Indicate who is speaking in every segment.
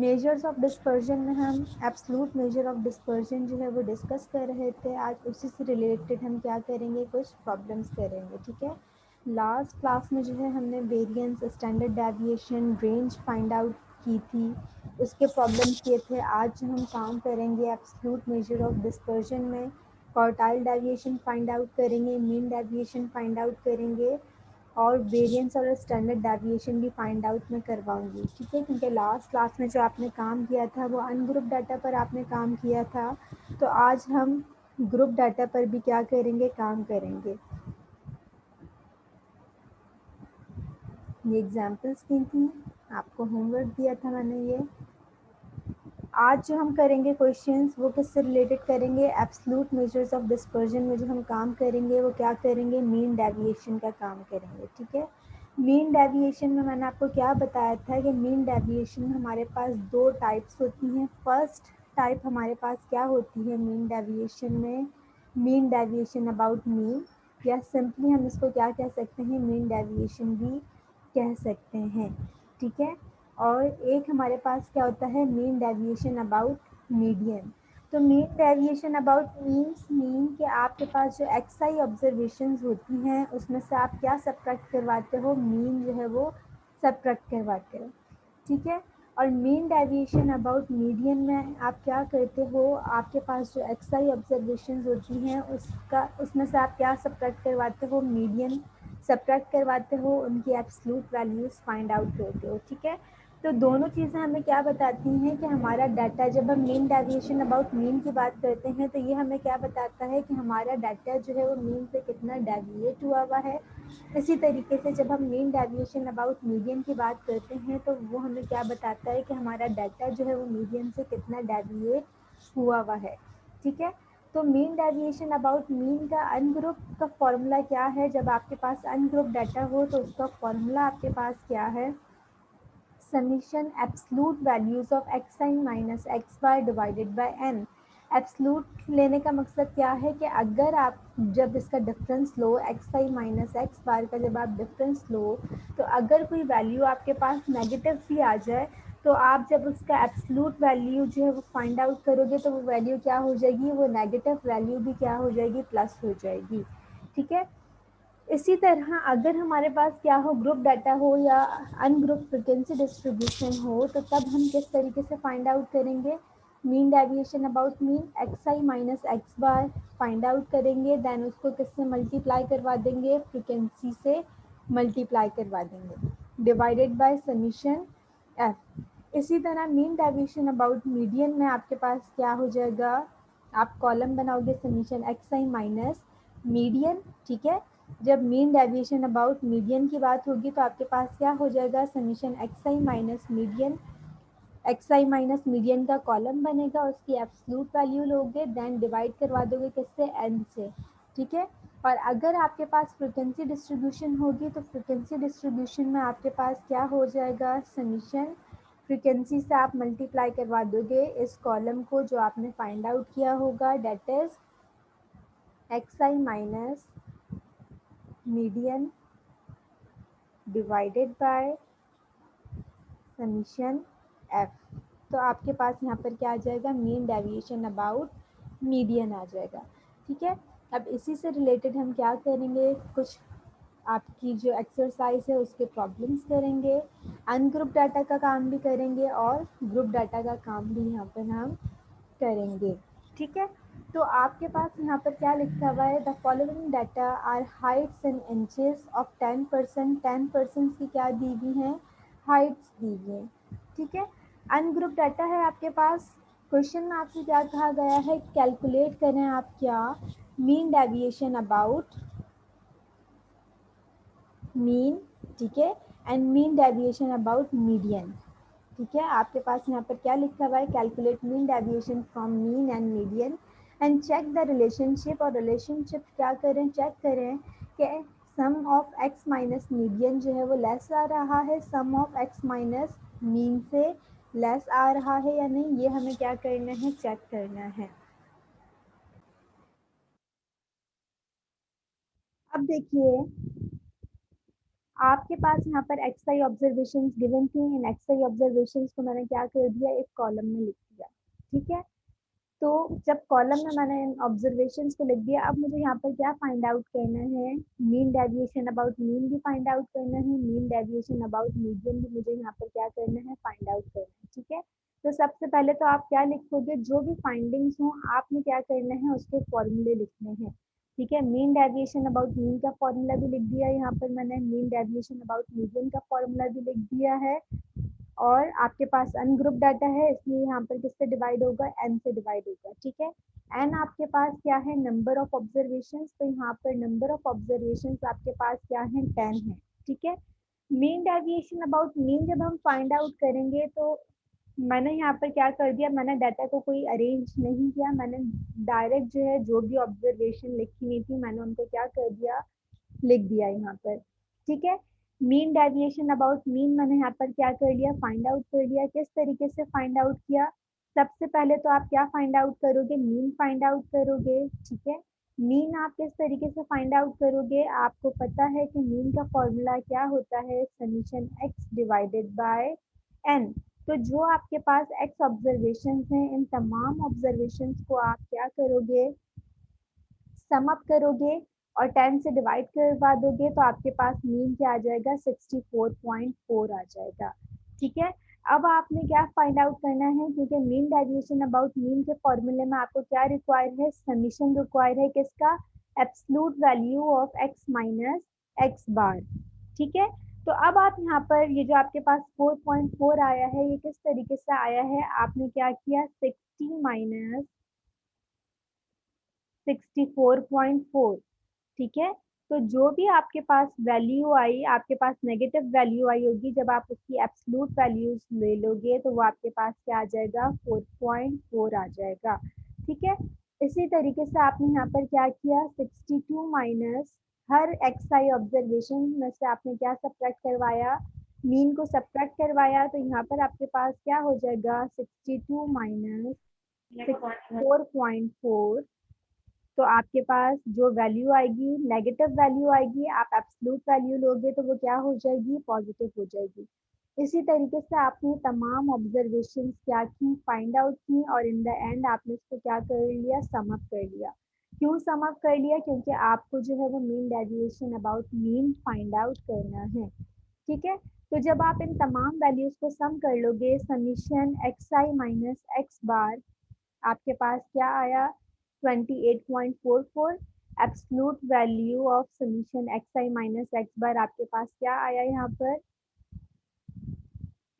Speaker 1: Measures of dispersion में हम absolute measure of dispersion जो है वो डिस्कस कर रहे थे। आज उसी से रिलेटेड हम क्या करेंगे, कुछ प्रॉब्लम्स करेंगे। ठीक है, लास्ट क्लास में जो है हमने variance, standard deviation, range find out की थी, उसके प्रॉब्लम किए थे। आज हम काम करेंगे एब्सलूट मेजर ऑफ डिस्पर्जन में, क्वार्टाइल डेविएशन फाइंड आउट करेंगे, मीन डेविएशन फाइंड आउट करेंगे और वेरिएंस और स्टैंडर्ड डेविएशन भी फाइंड आउट में करवाऊंगी। ठीक है, क्योंकि लास्ट क्लास में जो आपने काम किया था वो अनग्रुप डाटा पर आपने काम किया था, तो आज हम ग्रुप डाटा पर भी क्या करेंगे, काम करेंगे। ये एग्जाम्पल्स दी थी, आपको होमवर्क दिया था मैंने। ये आज जो हम करेंगे क्वेश्चंस वो किससे रिलेटेड करेंगे, एब्सलूट मेजर्स ऑफ डिस्पर्जन में जो हम काम करेंगे वो क्या करेंगे, मीन डेविएशन का काम करेंगे। ठीक है, मीन डेविएशन में मैंने आपको क्या बताया था कि मीन डेविएशन में हमारे पास दो टाइप्स होती हैं। फर्स्ट टाइप हमारे पास क्या होती है मीन डेविएशन में, मीन डेविएशन अबाउट मीन, या सिंपली हम इसको क्या कह सकते हैं, मीन डेविएशन भी कह सकते हैं। ठीक है, और एक हमारे पास क्या होता है, मीन डेविएशन अबाउट मीडियन। तो mean deviation about means mean के आपके पास जो एक्सआई ऑब्जर्वेशंस होती हैं उसमें से आप क्या सब्ट्रैक्ट करवाते हो, मीन जो है वो सब्ट्रैक्ट करवाते हो। ठीक है, और मीन डेविएशन अबाउट मीडियन में आप क्या करते हो, आपके पास जो एक्सआई ऑब्जर्वेशंस होती हैं उसमें से आप क्या सब्ट्रैक्ट करवाते हो, मीडियन सब्ट्रैक्ट करवाते हो, उनकी एब्सलूट वैल्यूज फाइंड आउट करते हो। ठीक है, तो दोनों चीज़ें हमें क्या बताती हैं कि हमारा डाटा, जब हम मीन डेविएशन अबाउट मीन की बात करते हैं तो ये हमें क्या बताता है कि हमारा डाटा जो है वो मीन से कितना डेविएट हुआ है। इसी तरीके से जब हम मीन डेविएशन अबाउट मीडियन की बात करते हैं तो वो हमें क्या बताता है कि हमारा डाटा जो है वो मीडियन से कितना डेविएट हुआ है। ठीक है, तो मीन डेविएशन अबाउट मीन का अनग्रुप का फॉर्मूला क्या है, जब आपके पास अनग्रुप डाटा हो तो उसका फॉर्मूला आपके पास क्या है, summation absolute values of X I minus x bar divided by N. Absolute लेने का मकसद क्या है कि अगर आप जब इसका डिफरेंस लो, एक्स आई माइनस एक्स बार का जब आप डिफरेंस लो, तो अगर कोई वैल्यू आपके पास नेगेटिव भी आ जाए तो आप जब उसका एब्सलूट वैल्यू जो है वो फाइंड आउट करोगे तो वो वैल्यू क्या हो जाएगी, वो नेगेटिव वैल्यू भी क्या हो जाएगी, प्लस हो जाएगी। ठीक है, इसी तरह अगर हमारे पास क्या हो, ग्रुप डाटा हो या अनग्रुप फ्रीक्वेंसी डिस्ट्रीब्यूशन हो, तो तब हम किस तरीके से फाइंड आउट करेंगे, mean deviation about mean x I minus x bar find out करेंगे, देन उसको किससे मल्टीप्लाई करवा देंगे, फ्रीक्वेंसी से मल्टीप्लाई करवा देंगे, डिवाइडेड बाय समीशन एफ। इसी तरह मीन डेविएशन अबाउट मीडियन में आपके पास क्या हो जाएगा, आप कॉलम बनाओगे समीशन एक्स आई माइनस मीडियन। ठीक है, जब मीन डेविएशन अबाउट मीडियन की बात होगी तो आपके पास क्या हो जाएगा, समीशन एक्स आई माइनस मीडियन, एक्स आई माइनस मीडियन का कॉलम बनेगा, उसकी एब्सलूट वैल्यू लोगे, देन डिवाइड करवा दोगे किससे, एन से। ठीक है, और अगर आपके पास फ्रीक्वेंसी डिस्ट्रीब्यूशन होगी तो फ्रीक्वेंसी डिस्ट्रीब्यूशन में आपके पास क्या हो जाएगा, समीशन फ्रीक्वेंसी से आप मल्टीप्लाई करवा दोगे इस कॉलम को जो आपने फाइंड आउट किया होगा, that is X I minus median divided by summation F. तो आपके पास यहाँ पर क्या आ जाएगा, मीन डेविएशन अबाउट मीडियन आ जाएगा। ठीक है, अब इसी से रिलेटेड हम क्या करेंगे, कुछ आपकी जो एक्सरसाइज है उसके प्रॉब्लम्स करेंगे, अनग्रुप डाटा का काम भी करेंगे और ग्रुप डाटा का काम भी यहाँ पर हम करेंगे। ठीक है, तो आपके पास यहाँ पर क्या लिखा हुआ है, the following data are heights in inches of 10%। 10% की क्या दी हुई हैं, हाइट्स दी हुई हैं। ठीक है, अनग्रुप डाटा है आपके पास। क्वेश्चन में आपसे क्या कहा गया है, कैलकुलेट करें आप क्या, मीन डेविएशन अबाउट मीन। ठीक है, and mean deviation about median. ठीक है, आपके पास यहाँ पर क्या लिखा हुआ है, calculate mean deviation from mean and median and check the relationship. और रिलेशनशिप क्या करें, चेक करें कि sum of x minus median जो है वो लेस आ रहा है sum of x minus mean से, लेस आ रहा है या नहीं, ये हमें क्या करना है, चेक करना है। अब देखिए, आपके पास यहाँ पर एक्सआई ऑब्जर्वेशन गिवन थी, इन एक्सआई ऑब्जर्वेशन को मैंने क्या कर दिया, एक कॉलम में लिख दिया। ठीक है, तो जब कॉलम में मैंने ऑब्जर्वेशंस को लिख दिया, अब मुझे यहाँ पर क्या फाइंड आउट करना है, मीन डेविएशन अबाउट मीन भी फाइंड आउट करना है, मीन डेविएशन अबाउट मीडियन भी मुझे यहाँ पर क्या करना है, फाइंड आउट करना है। ठीक है, तो सबसे पहले तो आप क्या लिखोगे, जो भी फाइंडिंग्स हो आपने क्या करना है, उसके फॉर्मूले लिखने हैं। ठीक है, मीन डेविएशन अबाउट मीन का फॉर्मूला भी लिख दिया यहाँ पर मैंने, मीन डेविएशन अबाउट मीडियन का फॉर्मूला भी लिख दिया है, और आपके पास अनग्रुप डाटा है इसलिए यहाँ पर किससे डिवाइड होगा, n से डिवाइड होगा। ठीक है, n आपके पास क्या है, नंबर ऑफ ऑब्जर्वेशंस, तो यहाँ पर नंबर ऑफ ऑब्जर्वेशंस आपके पास क्या है, 10 है। ठीक है, मीन डेविएशन अबाउट मीन जब हम फाइंड आउट करेंगे तो मैंने यहाँ पर क्या कर दिया, मैंने डाटा को कोई अरेंज नहीं किया, मैंने डायरेक्ट जो है जो भी ऑब्जर्वेशन लिखी हुई थी मैंने उनको क्या कर दिया, लिख दिया यहाँ पर। ठीक है, मीन डेविएशन अबाउट मीन मैंने यहाँ पर क्या कर लिया, फाइंड आउट कर लिया। किस तरीके से फाइंड आउट किया, सबसे पहले तो आप क्या फाइंड आउट करोगे, मीन फाइंड आउट करोगे। ठीक है, मीन आप किस तरीके से फाइंड आउट करोगे, आपको पता है कि मीन का फॉर्मूला क्या होता है, summation X divided by N. तो जो आपके पास एक्स ऑब्जर्वेशन हैं, इन तमाम ऑब्जर्वेशन को आप क्या करोगे, सम अप करोगे और 10 से डिवाइड करवा दोगे तो आपके पास मीन क्या आ जाएगा, 64.4 आ जाएगा। ठीक है, अब आपने क्या फाइंड आउट करना है, क्योंकि मीन डेविएशन अबाउट मीन के फॉर्मूले में आपको क्या रिक्वायर है, समीशन रिक्वायर है किसका, absolute value of x minus x bar. ठीक है, तो अब आप यहाँ पर ये जो आपके पास 4.4 आया है, ये किस तरीके से आया है, आपने क्या किया, 60 माइनस 64.4। ठीक है, तो जो भी आपके पास वैल्यू आई, आपके पास नेगेटिव वैल्यू आई होगी, जब आप उसकी एब्सलूट वैल्यूज ले लोगे तो वो आपके पास क्या आ जाएगा, 4.4 आ जाएगा। ठीक है, इसी तरीके से आपने यहाँ पर क्या किया, 62 माइनस हर एक्स आई ऑब्जर्वेशन में से आपने क्या सब्ट्रैक्ट करवाया, मीन को सब्ट्रैक्ट करवाया, तो यहाँ पर आपके पास क्या हो जाएगा, 62 माइनस 4.4। तो आपके पास जो वैल्यू आएगी, नेगेटिव वैल्यू आएगी, आप एब्सलूट वैल्यू लोगे तो वो क्या हो जाएगी, पॉजिटिव हो जाएगी। इसी तरीके से आपने तमाम ऑब्जर्वेशंस क्या की, फाइंड आउट की, और इन द एंड आपने इसको क्या कर लिया, सम अप कर लिया। क्यों सम अप कर लिया, क्योंकि आपको जो है वो mean deviation about mean find out करना है। ठीक है, तो जब आप इन तमाम वैल्यूज को सम कर लोगे, समीशन एक्स आई माइनस एक्स बार आपके पास क्या आया, 28.44। Absolute value of summation x I minus x bar आपके पास क्या आया, यहाँ पर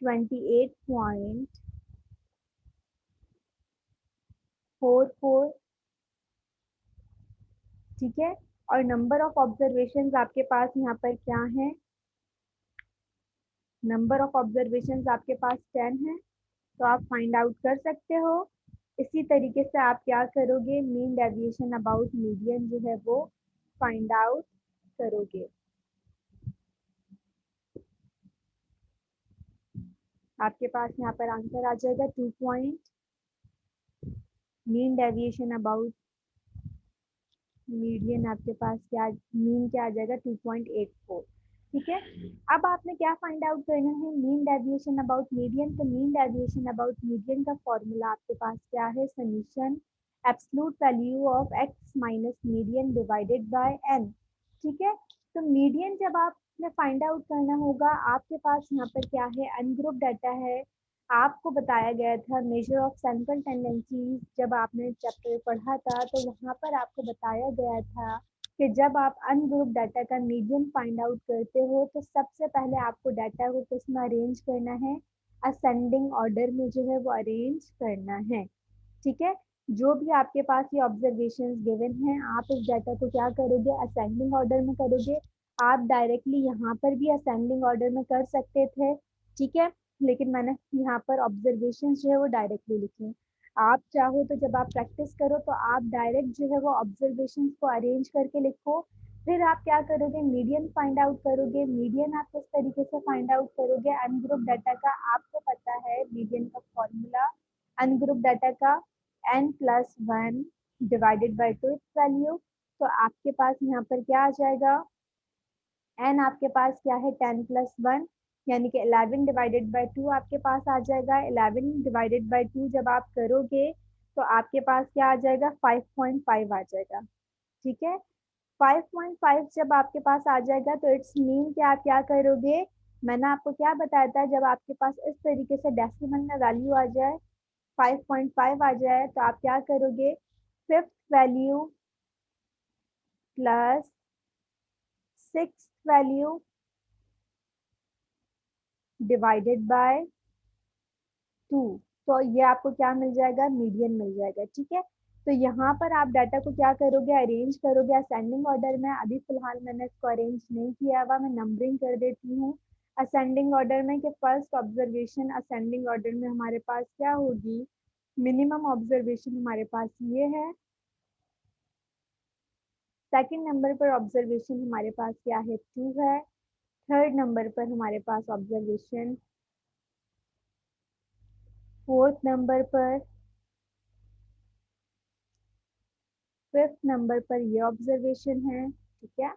Speaker 1: 28.44। ठीक है, और नंबर ऑफ ऑब्जर्वेशन आपके पास यहाँ पर क्या है, नंबर ऑफ ऑब्जर्वेशन आपके पास 10 है, तो आप फाइंड आउट कर सकते हो। इसी तरीके से आप क्या करोगे, मीन डेविएशन अबाउट मीडियन जो है वो फाइंड आउट करोगे। आपके पास यहाँ पर आंसर आ जाएगा 2 point, mean deviation about median आपके पास क्या, मीन क्या आ जाएगा, 2.84। ठीक है, अब आपने क्या फाइंड आउट करना है, मीन डेविएशन अबाउट मीडियन। तो मीन डेविएशन अबाउट मीडियन का फॉर्मूला आपके पास क्या है, summation absolute value of x minus median divided by N. ठीक है, तो मीडियन जब आपने फाइंड आउट करना होगा, आपके पास यहाँ पर क्या है, अनग्रुप डाटा है। आपको बताया गया था मेजर ऑफ सैंपल टेंडेंसीज, जब आपने चैप्टर पढ़ा था तो वहाँ पर आपको बताया गया था कि जब आप अनग्रुप डाटा का मीडियन फाइंड आउट करते हो तो सबसे पहले आपको डाटा को किस में अरेंज करना है, असेंडिंग ऑर्डर में जो है वो अरेंज करना है। ठीक है, जो भी आपके पास ये ऑब्जर्वेशंस गिवन हैं, आप इस डाटा को क्या करोगे, असेंडिंग ऑर्डर में करोगे। आप डायरेक्टली यहाँ पर भी असेंडिंग ऑर्डर में कर सकते थे। ठीक है, लेकिन मैंने यहाँ पर ऑब्जर्वेशन जो है वो डायरेक्टली लिखे। आप चाहो तो जब आप प्रैक्टिस करो तो आप डायरेक्ट जो है वो ऑब्जर्वेशन को अरेंज करके लिखो। फिर आप क्या करोगे, मीडियन फाइंड आउट करोगे। मीडियन आप किस तरीके से फाइंड आउट करोगे, अनग्रुप डाटा का आपको पता है मीडियन का फॉर्मूला, अनग्रुप डाटा का n+1 divided by 2 it's value. तो आपके पास यहाँ पर क्या आ जाएगा, एन आपके पास क्या है 10 प्लस 1, यानी कि 11 डिवाइडेड बाई 2 आपके पास आ जाएगा। 11 डिवाइडेड बाई 2 जब आप करोगे तो आपके पास क्या आ जाएगा 5.5 आ जाएगा। ठीक है, 5.5 जब आपके पास आ जाएगा तो इट्स मीन कि आप क्या करोगे, मैंने आपको क्या बताया था, जब आपके पास इस तरीके से डेसिमल में वैल्यू आ जाए 5.5 आ जाए तो आप क्या करोगे, fifth value plus six value divided by 2, तो ये आपको क्या मिल जाएगा, मीडियन मिल जाएगा। ठीक है, तो यहाँ पर आप डाटा को क्या करोगे, अरेंज करोगे असेंडिंग ऑर्डर में। अभी फिलहाल मैंने इसको अरेंज नहीं किया हुआ, मैं नंबरिंग कर देती हूँ असेंडिंग ऑर्डर में। कि फर्स्ट ऑब्जर्वेशन असेंडिंग ऑर्डर में हमारे पास क्या होगी, मिनिमम ऑब्जर्वेशन हमारे पास ये है। सेकंड नंबर पर ऑब्जर्वेशन हमारे पास क्या है, 2 है। थर्ड नंबर पर हमारे पास ऑब्जर्वेशन, फोर्थ नंबर पर, फिफ्थ नंबर पर ये ऑब्जर्वेशन है। ठीक है,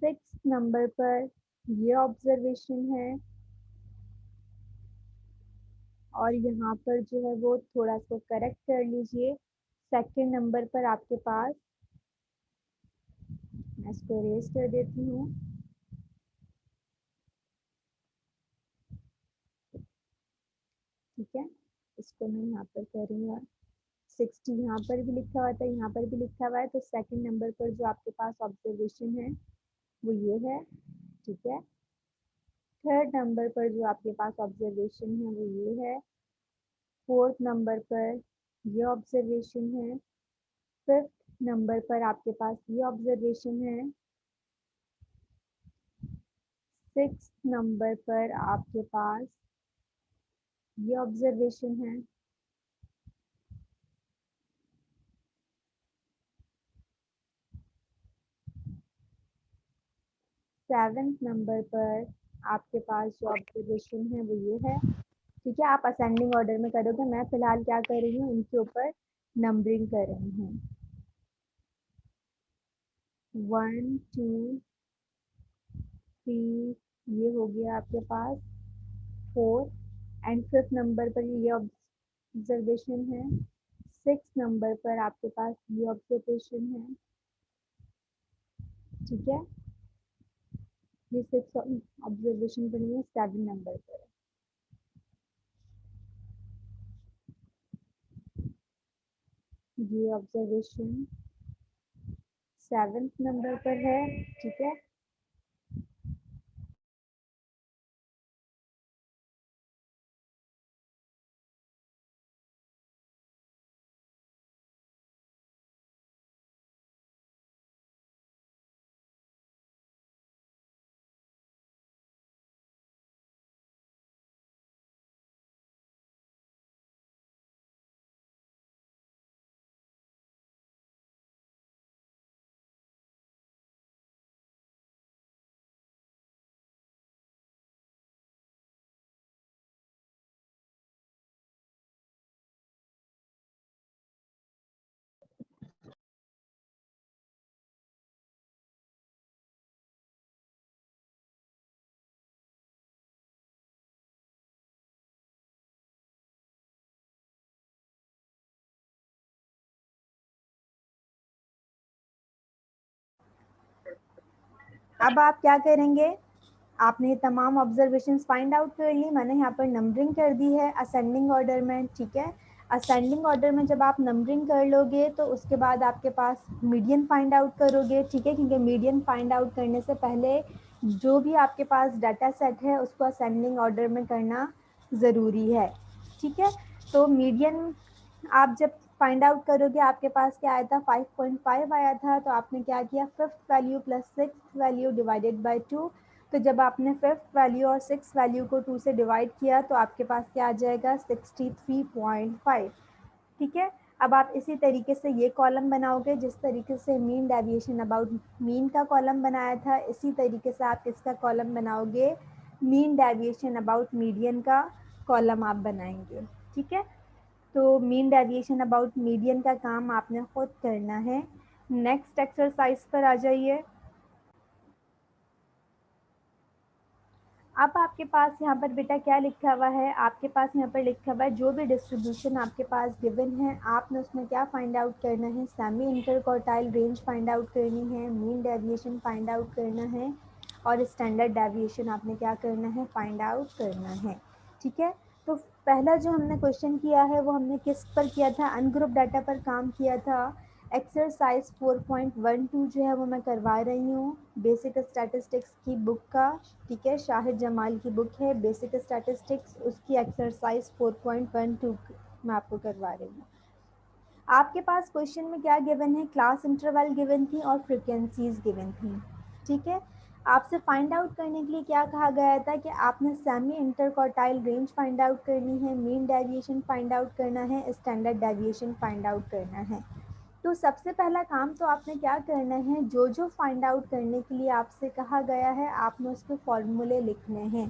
Speaker 1: सिक्स नंबर पर ये ऑब्जर्वेशन है। और यहाँ पर जो है वो थोड़ा सा करेक्ट कर लीजिए, सेकंड नंबर पर आपके पास, मैं इसको इरेज कर देती हूँ। ठीक है, इसको मैं यहाँ पर करूँगा 60, यहाँ पर भी लिखा हुआ था, यहाँ पर भी लिखा हुआ है। तो सेकंड नंबर पर जो आपके पास ऑब्जर्वेशन है वो ये है। ठीक है, थर्ड नंबर पर जो आपके पास ऑब्जर्वेशन है वो ये है। फोर्थ नंबर पर ये ऑब्जर्वेशन है। फिफ्थ नंबर पर आपके पास ये ऑब्जर्वेशन है। सिक्स नंबर पर आपके पास ये ऑब्जर्वेशन है। सेवेंथ नंबर पर आपके पास जो ऑब्जर्वेशन है वो ये है। ठीक है, आप असेंडिंग ऑर्डर में करोगे, मैं फिलहाल क्या कर रही हूँ, इनके ऊपर नंबरिंग कर रही हूँ। 1 2 3 ये हो गया आपके पास, 4 एंड फिफ्थ नंबर पर ये ऑब्जर्वेशन है। सिक्स नंबर पर आपके पास ये ऑब्जर्वेशन है। ठीक है, ये सिक्स ऑब्जर्वेशन बनी है सेवन नंबर पर। ये ऑब्जर्वेशन सेवेंथ नंबर पर है। ठीक है, अब आप क्या करेंगे, आपने तमाम ऑब्जर्वेशंस फाइंड आउट कर ली, मैंने यहाँ पर नंबरिंग कर दी है असेंडिंग ऑर्डर में। ठीक है, असेंडिंग ऑर्डर में जब आप नंबरिंग कर लोगे तो उसके बाद आपके पास मीडियन फाइंड आउट करोगे। ठीक है, क्योंकि मीडियन फाइंड आउट करने से पहले जो भी आपके पास डाटा सेट है उसको असेंडिंग ऑर्डर में करना ज़रूरी है। ठीक है, तो मीडियन आप जब फाइंड आउट करोगे आपके पास क्या आया था, 5.5 आया था। तो आपने क्या किया, fifth value plus six value divided by 2। तो जब आपने फिफ्थ वैल्यू और सिक्स वैल्यू को 2 से डिवाइड किया तो आपके पास क्या आ जाएगा, 63.5। ठीक है, अब आप इसी तरीके से ये कॉलम बनाओगे, जिस तरीके से मीन डेविएशन अबाउट मीन का कॉलम बनाया था, इसी तरीके से आप इसका कॉलम बनाओगे, मीन डेविएशन अबाउट मीडियन का कॉलम आप बनाएंगे। ठीक है, तो मीन डेविएशन अबाउट मीडियन का काम आपने खुद करना है। नेक्स्ट एक्सरसाइज पर आ जाइए। अब आपके पास यहाँ पर बेटा क्या लिखा हुआ है, आपके पास यहाँ पर लिखा हुआ है जो भी डिस्ट्रीब्यूशन आपके पास गिवन है आपने उसमें क्या फाइंड आउट करना है, semi interquartile range find out करनी है, मीन डेविएशन फाइंड आउट करना है और स्टैंडर्ड डेविएशन आपने क्या करना है, फाइंड आउट करना है। ठीक है, तो पहला जो हमने क्वेश्चन किया है वो हमने किस पर किया था, अनग्रुप डाटा पर काम किया था। एक्सरसाइज 4.12 जो है वो मैं करवा रही हूँ बेसिक स्टैटिस्टिक्स की बुक का। ठीक है, शाहिद जमाल की बुक है बेसिक स्टैटिस्टिक्स, उसकी एक्सरसाइज 4.12 मैं आपको करवा रही हूँ। आपके पास क्वेश्चन में क्या गिवन है, क्लास इंटरवल गिवन थी और फ्रीक्वेंसीज गिवन थी। ठीक है, आपसे फाइंड आउट करने के लिए क्या कहा गया था कि आपने semi interquartile range find out करनी है, मीन डेविएशन फाइंड आउट करना है, स्टैंडर्ड डेविएशन फाइंड आउट करना है। तो सबसे पहला काम तो आपने क्या करना है, जो जो फाइंड आउट करने के लिए आपसे कहा गया है आपने उसके फॉर्मूले लिखने हैं।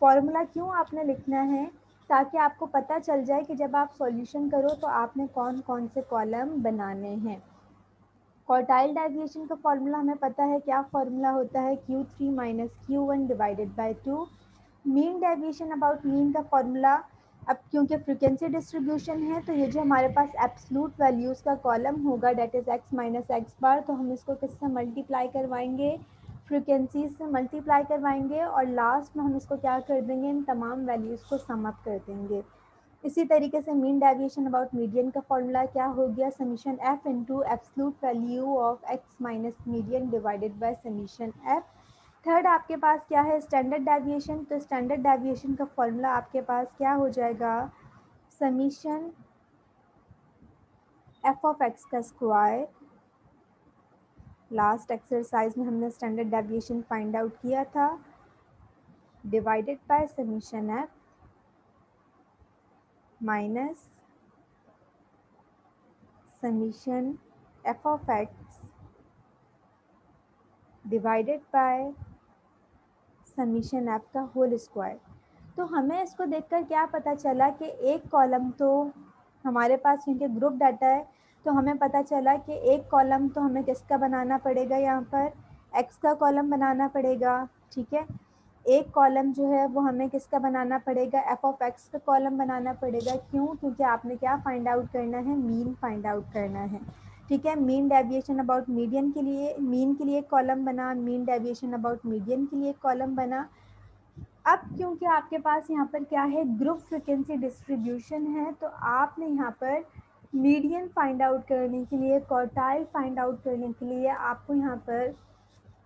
Speaker 1: फॉर्मूला क्यों आपने लिखना है, ताकि आपको पता चल जाए कि जब आप सॉल्यूशन करो तो आपने कौन कौन से कॉलम बनाने हैं। क्वार्टाइल डेविएशन का फॉर्मूला हमें पता है, क्या फॉर्मूला होता है, Q3 minus Q1 divided by 2। Mean deviation about mean का फॉर्मूला, अब क्योंकि फ्रीक्वेंसी डिस्ट्रीब्यूशन है तो ये जो हमारे पास एब्सलूट वैल्यूज़ का कॉलम होगा that is x minus x bar, तो हम इसको किससे मल्टीप्लाई करवाएंगे, फ्रीक्वेंसी से मल्टीप्लाई करवाएंगे और लास्ट में हम इसको क्या कर देंगे, इन तमाम वैल्यूज़ को सम अप कर देंगे। इसी तरीके से मीन डेविएशन अबाउट मीडियन का फॉर्मूला क्या हो गया, summation F into absolute value of x minus median divided by summation F. Third आपके पास क्या है, स्टैंडर्ड डेविएशन, तो स्टैंडर्ड डेविएशन का फॉर्मूला आपके पास क्या हो जाएगा, समीशन एफ ऑफ एक्स का स्क्वायर, लास्ट एक्सरसाइज में हमने स्टैंडर्ड डेविएशन फाइंड आउट किया था, divided by summation F minus summation F of x divided by summation F का होल स्क्वायर। तो हमें इसको देखकर क्या पता चला कि एक कॉलम तो हमारे पास, क्योंकि ग्रुप डाटा है तो हमें पता चला कि एक कॉलम तो हमें किसका बनाना पड़ेगा, यहाँ पर एक्स का कॉलम बनाना पड़ेगा। ठीक है, एक कॉलम जो है वो हमें किसका बनाना पड़ेगा, एफ ऑफ एक्स का कॉलम बनाना पड़ेगा। क्यों, क्योंकि आपने क्या फाइंड आउट करना है, मीन फाइंड आउट करना है। ठीक है, मीन डेविएशन अबाउट मीडियन के लिए, मीन के लिए कॉलम बना, मीन डेविएशन अबाउट मीडियन के लिए कॉलम बना। अब क्योंकि आपके पास यहाँ पर क्या है, ग्रुप फ्रिक्वेंसी डिस्ट्रीब्यूशन है, तो आपने यहाँ पर मीडियन फाइंड आउट करने के लिए, क्वार्टाइल फाइंड आउट करने के लिए आपको यहाँ पर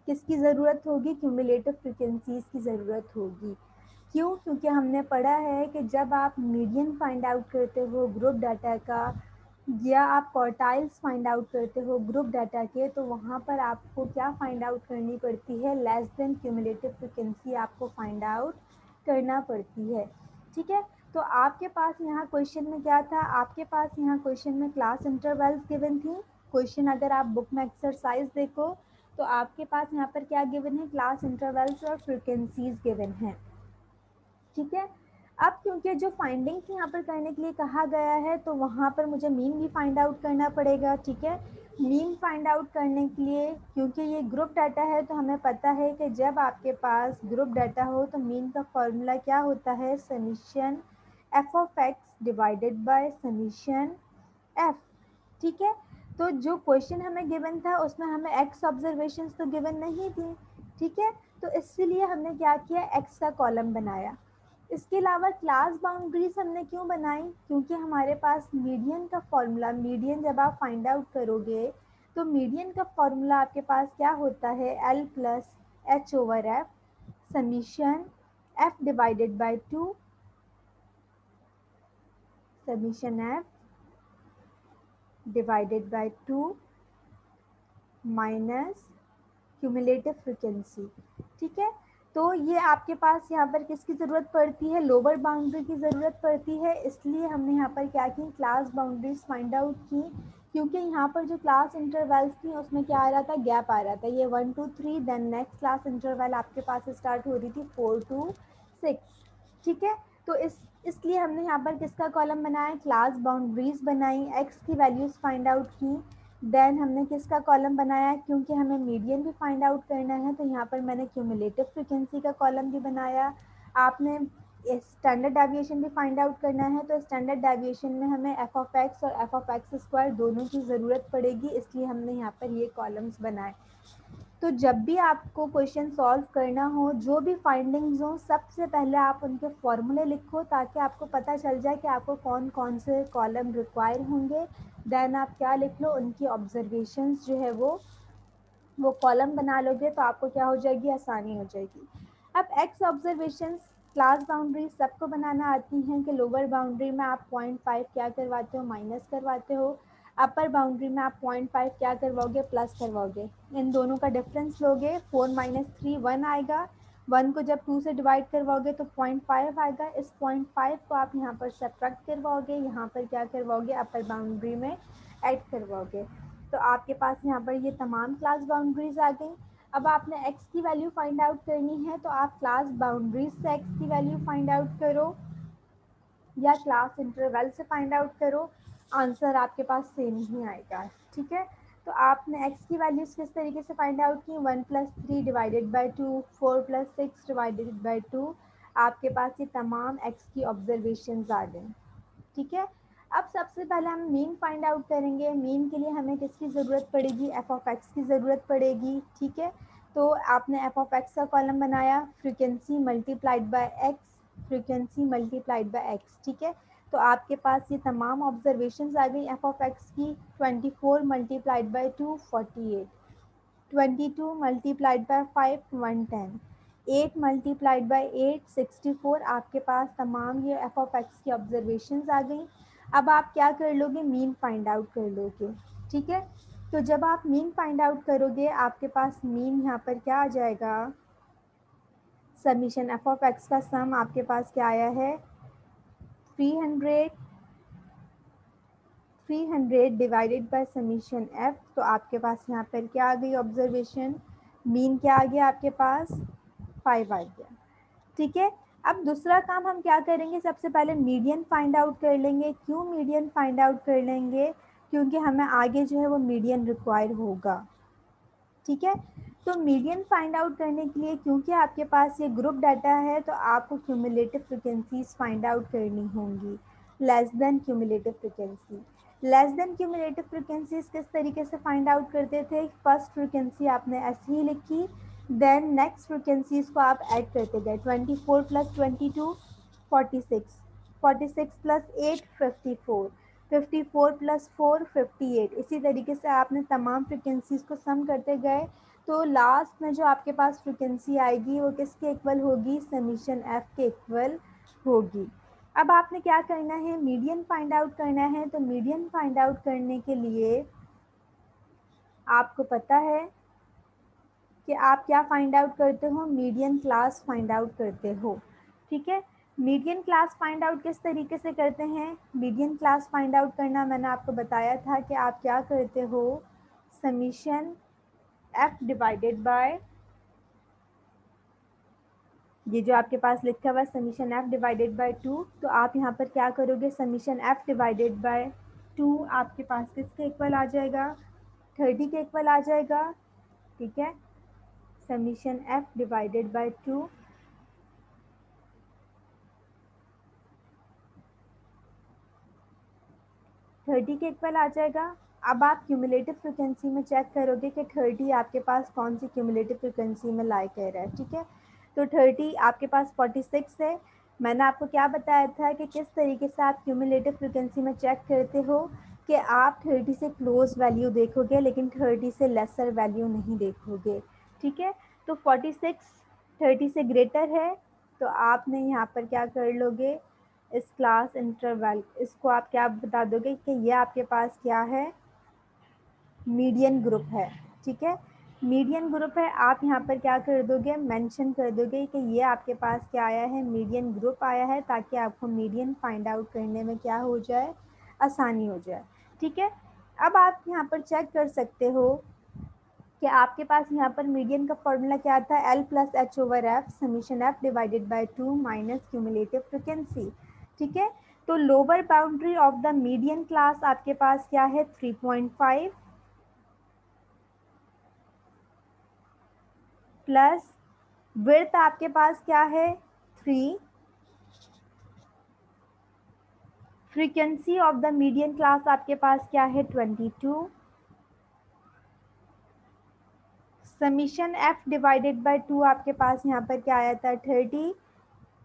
Speaker 1: किसकी ज़रूरत होगी, क्यूमुलेटिव फ्रिक्वेंसीज की ज़रूरत होगी। क्यों, क्योंकि हमने पढ़ा है कि जब आप मीडियन फाइंड आउट करते हो ग्रुप डाटा का या आप क्वार्टाइल्स फाइंड आउट करते हो ग्रुप डाटा के, तो वहाँ पर आपको क्या फाइंड आउट करनी पड़ती है, लेस देन क्यूमुलेटिव फ्रिक्वेंसी आपको फाइंड आउट करना पड़ती है। ठीक है, तो आपके पास यहाँ क्वेश्चन में क्या था, आपके पास यहाँ क्वेश्चन में क्लास इंटरवल्स गिवन थी। क्वेश्चन अगर आप बुक में एक्सरसाइज देखो तो आपके पास यहाँ पर क्या गिवन है, क्लास इंटरवल्स और फ्रिक्वेंसीज गिवन है। ठीक है, अब क्योंकि जो फाइंडिंग्स यहाँ पर करने के लिए कहा गया है तो वहाँ पर मुझे मीन भी फाइंड आउट करना पड़ेगा। ठीक है, मीन फाइंड आउट करने के लिए, क्योंकि ये ग्रुप डाटा है तो हमें पता है कि जब आपके पास ग्रुप डाटा हो तो मीन का फॉर्मूला क्या होता है, summation F of x divided by summation F. ठीक है, तो जो क्वेश्चन हमें गिवन था उसमें हमें एक्स ऑब्जर्वेशंस तो गिवन नहीं थी। ठीक है, तो इसलिए हमने क्या किया, एक्स का कॉलम बनाया। इसके अलावा क्लास बाउंड्रीज हमने क्यों बनाई, क्योंकि हमारे पास मीडियन का फॉर्मूला, मीडियन जब आप फाइंड आउट करोगे तो मीडियन का फॉर्मूला आपके पास क्या होता है, L plus H over F summation F divided by 2 summation F divided by 2 minus cumulative frequency. ठीक है, तो ये आपके पास यहाँ पर किसकी ज़रूरत पड़ती है, लोअर बाउंड्री की ज़रूरत पड़ती है, इसलिए हमने यहाँ पर क्या की, क्लास बाउंड्रीज फाइंड आउट की। क्योंकि यहाँ पर जो क्लास इंटरवल्स थी उसमें क्या आ रहा था, गैप आ रहा था, ये 1 to 3, then next class interval आपके पास स्टार्ट हो रही थी 4 to 6। ठीक है, तो इसलिए हमने यहाँ पर किसका कॉलम बनाया, क्लास बाउंड्रीज बनाई, एक्स की वैल्यूज़ फाइंड आउट की। देन हमने किसका कॉलम बनाया, क्योंकि हमें मीडियन भी फाइंड आउट करना है तो यहाँ पर मैंने क्यूमुलेटिव फ्रीक्वेंसी का कॉलम भी बनाया। आपने स्टैंडर्ड डेविएशन भी फाइंड आउट करना है, तो स्टैंडर्ड डेविएशन में हमें एफ ऑफ एक्स और एफ ऑफ एक्स स्क्वायर दोनों की ज़रूरत पड़ेगी, इसलिए हमने यहाँ पर ये कॉलम्स बनाए। तो जब भी आपको क्वेश्चन सॉल्व करना हो, जो भी फाइंडिंग्स हो, सबसे पहले आप उनके फॉर्मूले लिखो ताकि आपको पता चल जाए कि आपको कौन कौन से कॉलम रिक्वायर होंगे। देन आप क्या लिख लो, उनकी ऑब्जर्वेशंस जो है वो कॉलम बना लोगे तो आपको क्या हो जाएगी, आसानी हो जाएगी। अब एक्स ऑब्जर्वेशंस क्लास बाउंड्री सबको बनाना आती हैं कि लोअर बाउंड्री में आप 0.5 क्या करवाते हो, माइनस करवाते हो। अपर बाउंड्री में आप 0.5 क्या करवाओगे, प्लस करवाओगे। इन दोनों का डिफरेंस लोगे, 4 माइनस 3 1 आएगा। 1 को जब 2 से डिवाइड करवाओगे तो 0.5 आएगा। इस 0.5 को आप यहाँ पर सब्ट्रैक्ट करवाओगे, यहाँ पर क्या करवाओगे, अपर बाउंड्री में ऐड करवाओगे। तो आपके पास यहाँ पर ये तमाम क्लास बाउंड्रीज आ गई। अब आपने x की वैल्यू फाइंड आउट करनी है तो आप क्लास बाउंड्रीज से x की वैल्यू फाइंड आउट करो या क्लास इंटरवल से फाइंड आउट करो, आंसर आपके पास सेम ही आएगा। ठीक है, तो आपने x की वैल्यूज किस तरीके से फाइंड आउट की, 1 plus 3 divided by 2, 4 plus 6 divided by 2। आपके पास ये तमाम x की ऑब्जर्वेशंस आ गए। ठीक है, अब सबसे पहले हम मीन फाइंड आउट करेंगे। मीन के लिए हमें किसकी ज़रूरत पड़ेगी, एफ ऑफ एक्स की ज़रूरत पड़ेगी। ठीक है, तो आपने एफ ऑफ एक्स का कॉलम बनाया, frequency multiplied by x, frequency multiplied by x. ठीक है, तो आपके पास ये तमाम ऑब्जर्वेशंस आ गई एफ ऑफ एक्स की। 24 multiplied by 2 48, 22 multiplied by 5 110, 8 multiplied by 8 64। आपके पास तमाम ये एफ ऑफ एक्स की ऑब्जर्वेशंस आ गई। अब आप क्या कर लोगे, मीन फाइंड आउट कर लोगे। ठीक है, तो जब आप मीन फाइंड आउट करोगे आपके पास मीन यहाँ पर क्या आ जाएगा, समीशन एफ ऑफ एक्स का सम आपके पास क्या आया है, 300 डिवाइडेड बाय समीशन एफ। तो आपके पास यहाँ पर क्या आ गई ऑब्जर्वेशन, मीन क्या आ गया आपके पास, 5 आ गया। ठीक है, अब दूसरा काम हम क्या करेंगे, सबसे पहले मीडियन फाइंड आउट कर लेंगे। क्यों मीडियन फाइंड आउट कर लेंगे, क्योंकि हमें आगे जो है वो मीडियन रिक्वायर होगा। ठीक है, तो मीडियन फाइंड आउट करने के लिए, क्योंकि आपके पास ये ग्रुप डाटा है, तो आपको क्यूमुलेटिव फ्रिक्वेंसीज फाइंड आउट करनी होंगी। Less than cumulative frequency, less than cumulative frequencies किस तरीके से फाइंड आउट करते थे, फर्स्ट फ्रिक्वेंसी आपने ऐसे ही लिखी, देन नेक्स्ट फ्रिक्वेंसीज को आप ऐड करते गए। 24 प्लस 22 46, 46 प्लस 8 54, 54 प्लस 4 58। इसी तरीके से आपने तमाम फ्रिक्वेंसीज को सम करते गए, तो लास्ट में जो आपके पास फ्रिक्वेंसी आएगी वो किसके इक्वल होगी, समीशन एफ के इक्वल होगी। अब आपने क्या करना है, मीडियन फाइंड आउट करना है। तो मीडियन फाइंड आउट करने के लिए आपको पता है कि आप क्या फाइंड आउट करते हो, मीडियन क्लास फाइंड आउट करते हो। ठीक है, मीडियन क्लास फाइंड आउट किस तरीके से करते हैं, मीडियन क्लास फाइंड आउट करना मैंने आपको बताया था कि आप क्या करते हो, समीशन एफ डिवाइडेड बाय, ये जो आपके पास लिखा हुआ है समीशन एफ डिवाइडेड बाय 2, तो आप यहाँ पर क्या करोगे, समीशन एफ डिवाइडेड बाय 2 आपके पास किसके इक्वल आ जाएगा, 30 के इक्वल आ जाएगा। ठीक है, समीशन एफ डिवाइडेड बाय 2 30 के इक्वल आ जाएगा। अब आप क्यूमुलेटिव फ्रिक्वेंसी में चेक करोगे कि 30 आपके पास कौन सी क्यूमुलेटिव फ्रिक्वेंसी में लाई कर रहा है। ठीक है, तो 30 आपके पास 46 है। मैंने आपको क्या बताया था कि किस तरीके से आप क्यूमुलेटिव फ्रिक्वेंसी में चेक करते हो कि आप 30 से क्लोज वैल्यू देखोगे लेकिन 30 से लेसर वैल्यू नहीं देखोगे। ठीक है, तो 46 30 से ग्रेटर है, तो आपने यहाँ पर क्या कर लोगे, इस क्लास इंटरवल इसको आप क्या बता दोगे कि ये आपके पास क्या है, मीडियन ग्रुप है। ठीक है, मीडियन ग्रुप है, आप यहाँ पर क्या कर दोगे, मेंशन कर दोगे कि ये आपके पास क्या आया है, मीडियन ग्रुप आया है, ताकि आपको मीडियन फाइंड आउट करने में क्या हो जाए, आसानी हो जाए। ठीक है, अब आप यहाँ पर चेक कर सकते हो कि आपके पास यहाँ पर मीडियन का फॉर्मूला क्या था, L plus H over F summation F divided by 2 minus cumulative frequency. ठीक है, तो lower boundary of the median class आपके पास क्या है, 3.5, प्लस विड्थ आपके पास क्या है 3, frequency of the median class आपके पास क्या है 22, समीशन एफ डिवाइडेड बाय 2 आपके पास यहाँ पर क्या आया था 30,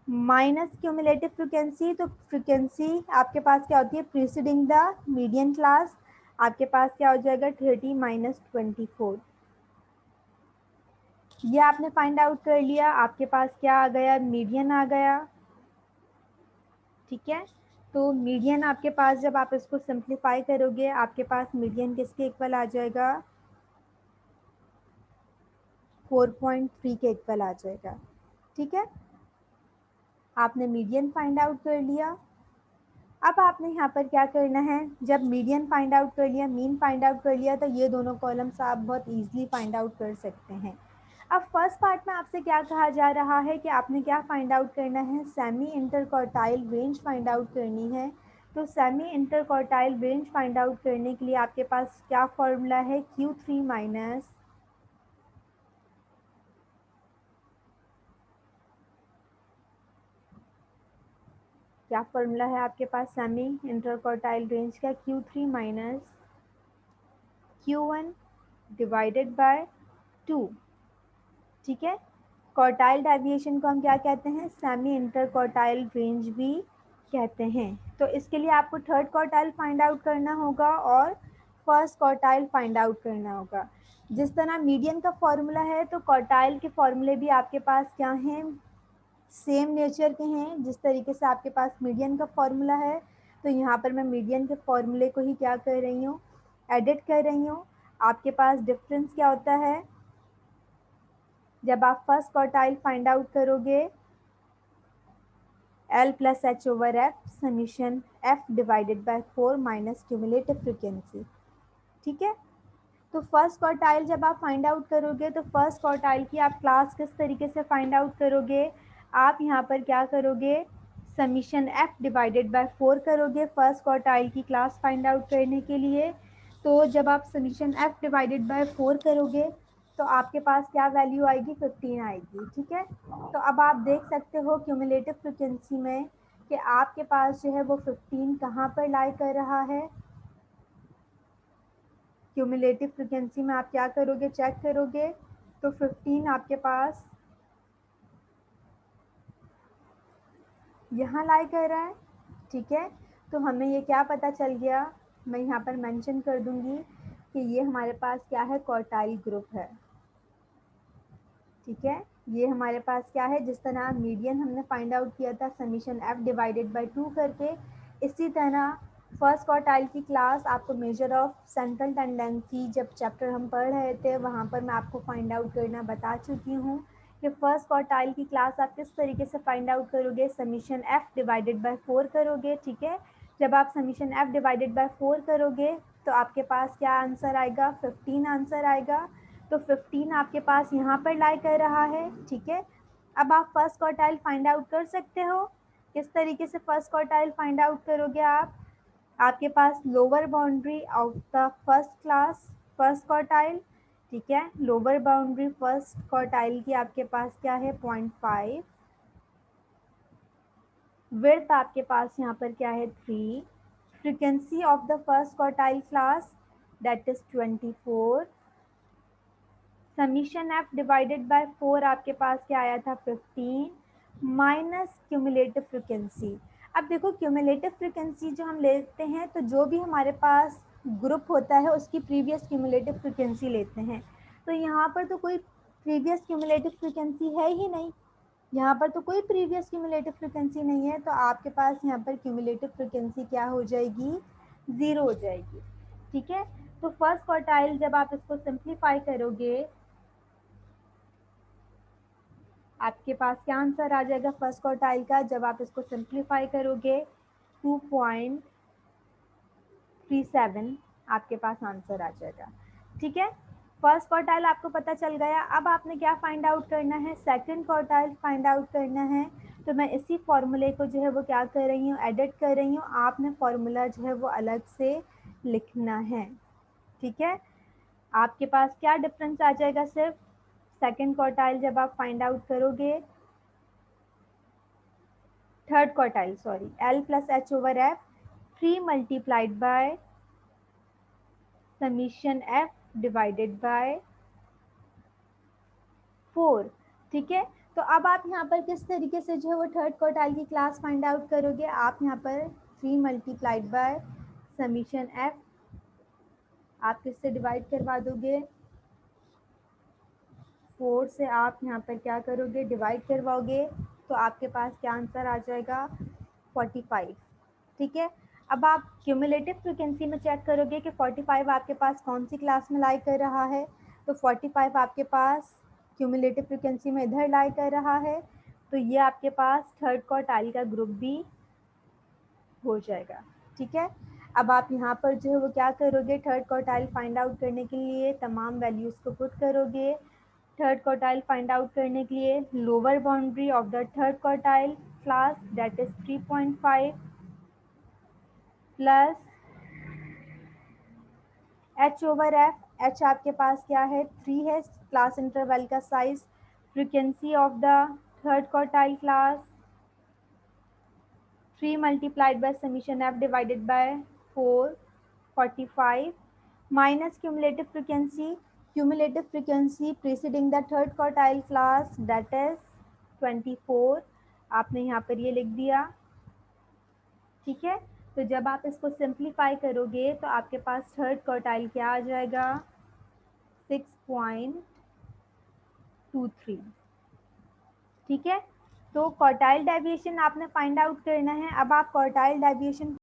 Speaker 1: माइनस क्यूमुलेटिव फ्रीक्वेंसी, तो फ्रीक्वेंसी आपके पास क्या होती है प्रीसीडिंग द मीडियन क्लास, आपके पास क्या हो जाएगा 30 माइनस 24। ये आपने फाइंड आउट कर लिया, आपके पास क्या आ गया मीडियन आ गया। ठीक है, तो मीडियन आपके पास जब आप इसको सिंप्लीफाई करोगे आपके पास मीडियन किसके इक्वल आ जाएगा 4.3 के इक्वल आ जाएगा। ठीक है, आपने मीडियन फाइंड आउट कर लिया। अब आपने यहाँ पर क्या करना है, जब मीडियन फाइंड आउट कर लिया, मीन फाइंड आउट कर लिया, तो ये दोनों कॉलम्स आप बहुत इजीली फाइंड आउट कर सकते हैं। अब फर्स्ट पार्ट में आपसे क्या कहा जा रहा है कि आपने क्या फाइंड आउट करना है, semi interquartile range find out करनी है। तो semi interquartile range find out करने के लिए आपके पास क्या फॉर्मूला है, Q3 माइनस क्या फॉर्मूला है आपके पास सेमी इंटरक्वार्टाइल रेंज का, Q3 minus Q1 divided by 2। ठीक है, क्वार्टाइल डेविएशन को हम क्या कहते हैं, सेमी इंटर क्वार्टाइल रेंज भी कहते हैं। तो इसके लिए आपको थर्ड क्वार्टाइल फाइंड आउट करना होगा और फर्स्ट क्वार्टाइल फाइंड आउट करना होगा। जिस तरह मीडियन का फॉर्मूला है तो क्वार्टाइल के फॉर्मूले भी आपके पास क्या हैं, सेम नेचर के हैं जिस तरीके से आपके पास मीडियन का फॉर्मूला है। तो यहाँ पर मैं मीडियन के फॉर्मूले को ही क्या कर रही हूँ, एडिट कर रही हूँ। आपके पास डिफरेंस क्या होता है, जब आप फर्स्ट क्वार्टाइल फाइंड आउट करोगे L plus H over F summation F divided by 4 minus cumulative frequency. ठीक है, तो फर्स्ट क्वार्टाइल जब आप फाइंड आउट करोगे तो फर्स्ट क्वार्टाइल की आप क्लास किस तरीके से फाइंड आउट करोगे, आप यहाँ पर क्या करोगे समीशन एफ डिवाइडेड बाय 4 करोगे फर्स्ट क्वार्टाइल की क्लास फाइंड आउट करने के लिए। तो जब आप समीशन एफ डिवाइडेड बाय 4 करोगे तो आपके पास क्या वैल्यू आएगी 15 आएगी। ठीक है, तो अब आप देख सकते हो क्यूमुलेटिव फ्रीक्वेंसी में कि आपके पास जो है वो 15 कहाँ पर लाई कर रहा है। क्यूमुलेटिव फ्रीक्वेंसी में आप क्या करोगे, चेक करोगे तो 15 आपके पास यहाँ लाई कर रहा है। ठीक है, तो हमें ये क्या पता चल गया, मैं यहाँ पर मेंशन कर दूंगी कि ये हमारे पास क्या है क्वार्टाइल ग्रुप है। ठीक है, ये हमारे पास क्या है, जिस तरह मीडियन हमने फाइंड आउट किया था समीशन एफ डिवाइडेड बाय 2 करके, इसी तरह फर्स्ट क्वार्टाइल की क्लास आपको मेजर ऑफ सेंट्रल टेंडेंसी जब चैप्टर हम पढ़ रहे थे वहाँ पर मैं आपको फाइंड आउट करना बता चुकी हूँ कि फर्स्ट क्वार्टाइल की क्लास आप किस तरीके से फाइंड आउट करोगे, समीशन एफ डिवाइडेड बाय 4 करोगे। ठीक है, जब आप समीशन एफ डिवाइडेड बाय 4 करोगे तो आपके पास क्या आंसर आएगा 15 आंसर आएगा। तो 15 आपके पास यहाँ पर लाई कर रहा है। ठीक है, अब आप फर्स्ट क्वार्टाइल फाइंड आउट कर सकते हो। किस तरीके से फर्स्ट क्वार्टाइल फाइंड आउट करोगे आप, आपके पास lower boundary of the first class first quartile. ठीक है, लोअर बाउंड्री फर्स्ट क्वार्टाइल की आपके पास क्या है 0.5, विड्थ आपके पास यहाँ पर क्या है 3, frequency of the first quartile class that is 24, summation F divided by 4 आपके पास क्या आया था 15 माइनस क्यूमुलेटिव फ्रीक्वेंसी। अब देखो क्यूमुलेटिव फ्रीक्वेंसी जो हम लेते हैं तो जो भी हमारे पास ग्रुप होता है उसकी प्रीवियस क्यूमुलेटिव फ्रीक्वेंसी लेते हैं। तो यहाँ पर तो कोई प्रीवियस क्यूमुलेटिव फ्रीक्वेंसी है ही नहीं, यहाँ पर तो कोई प्रीवियस क्यूमुलेटिव फ्रीक्वेंसी नहीं है, तो आपके पास यहाँ पर क्यूमुलेटिव फ्रीक्वेंसी क्या हो जाएगी, ज़ीरो हो जाएगी। ठीक है, तो फर्स्ट क्वार्टाइल जब आप इसको सिंप्लीफाई करोगे आपके पास क्या आंसर आ जाएगा फर्स्ट क्वार्टाइल का, जब आप इसको सिंप्लीफाई करोगे 2.37 आपके पास आंसर आ जाएगा। ठीक है, फर्स्ट क्वार्टाइल आपको पता चल गया। अब आपने क्या फाइंड आउट करना है, सेकंड क्वार्टाइल फाइंड आउट करना है। तो मैं इसी फॉर्मूले को जो है वो क्या कर रही हूँ, एडिट कर रही हूँ। आपने फॉर्मूला जो है वो अलग से लिखना है। ठीक है, आपके पास क्या डिफरेंस आ जाएगा, सिर्फ सेकंड क्वार्टाइल जब आप फाइंड आउट करोगे, third quartile sorry, L plus H over F 3 multiplied by summation F divided by 4। ठीक है, तो अब आप यहाँ पर किस तरीके से जो है वो थर्ड क्वार्टाइल की क्लास फाइंड आउट करोगे, आप यहाँ पर 3 मल्टीप्लाइड बाय समीशन एफ आप किससे डिवाइड करवा दोगे, 4 से आप यहाँ पर क्या करोगे, डिवाइड करवाओगे, तो आपके पास क्या आंसर आ जाएगा, 45। ठीक है, अब आप क्यूमुलेटिव फ्रीक्वेंसी में चेक करोगे कि 45 आपके पास कौन सी क्लास में लाई कर रहा है, तो 45 आपके पास क्यूमुलेटिव फ्रीक्वेंसी में इधर लाई कर रहा है, तो ये आपके पास थर्ड क्वार्टाइल का ग्रुप भी हो जाएगा। ठीक है, अब आप यहाँ पर जो है वो क्या करोगे, थर्ड क्वार्टाइल फाइंड आउट करने के लिए तमाम वैल्यूज़ को पुट करोगे। थर्ड क्वार्टाइल फाइंड आउट करने के लिए lower boundary of the third quartile class that is 3.5 plus H over F, H आपके पास क्या है, 3 है, क्लास इंटरवल का size, frequency of the third quartile class 3 multiplied by summation F divided by 4, 45 minus cumulative frequency preceding the third quartile class that is 24, आपने यहाँ पर ये लिख दिया। ठीक है, तो जब आप इसको सिंप्लीफाई करोगे तो आपके पास थर्ड क्वार्टाइल क्या आ जाएगा, 6.23। ठीक है, तो क्वार्टाइल डेविएशन आपने फाइंड आउट करना है। अब आप क्वार्टाइल डेविएशन